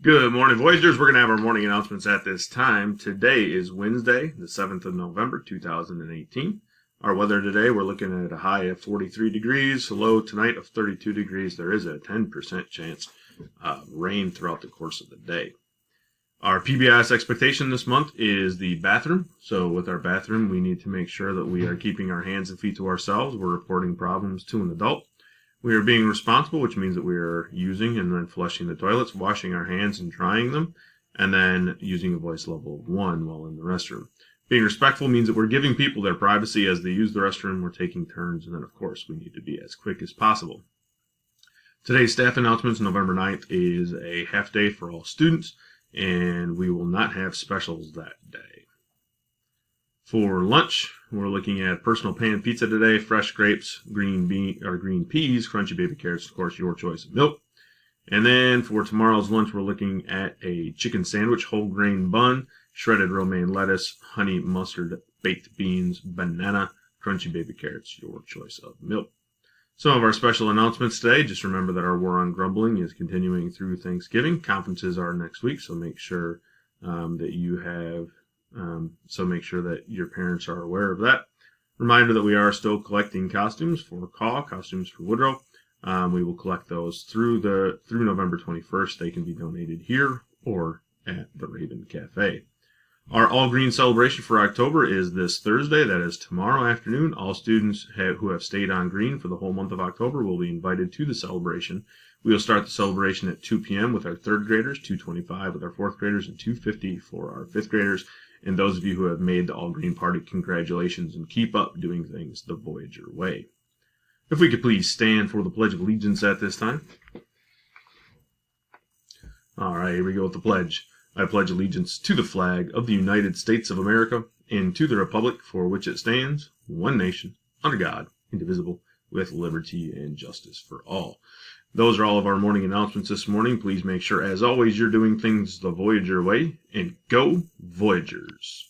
Good morning, Voyagers. We're going to have our morning announcements at this time. Today is Wednesday, the 7th of November, 2018. Our weather today, we're looking at a high of 43 degrees, a low tonight of 32 degrees. There is a 10% chance of rain throughout the course of the day. Our PBIS expectation this month is the bathroom. So with our bathroom, we need to make sure that we are keeping our hands and feet to ourselves. We're reporting problems to an adult. We are being responsible, which means that we are using and then flushing the toilets, washing our hands and drying them, and then using a voice level of 1 while in the restroom. Being respectful means that we're giving people their privacy as they use the restroom. We're taking turns, and then, of course, we need to be as quick as possible. Today's staff announcements, November 9th, is a half day for all students, and we will not have specials that day. For lunch, we're looking at personal pan pizza today, fresh grapes, green peas, crunchy baby carrots, of course, your choice of milk. And then for tomorrow's lunch, we're looking at a chicken sandwich, whole grain bun, shredded romaine lettuce, honey mustard, baked beans, banana, crunchy baby carrots, your choice of milk. Some of our special announcements today, just remember that our War on Grumbling is continuing through Thanksgiving. Conferences are next week, so make sure that you have make sure that your parents are aware of that. Reminder that we are still collecting costumes for CAW, costumes for Woodrow. We will collect those through November 21st. They can be donated here or at the Raven Cafe. Our All Green celebration for October is this Thursday. That is tomorrow afternoon. All students who have stayed on green for the whole month of October will be invited to the celebration. We will start the celebration at 2 p.m. with our third graders, 2:25 with our fourth graders, and 2:50 for our fifth graders. And those of you who have made the All Green Party, congratulations, and keep up doing things the Voyager way. If we could please stand for the Pledge of Allegiance at this time. All right, here we go with the pledge. I pledge allegiance to the flag of the United States of America and to the republic for which it stands, one nation, under God, indivisible, with liberty and justice for all. Those are all of our morning announcements this morning. Please make sure, as always, you're doing things the Voyager way, and go Voyagers!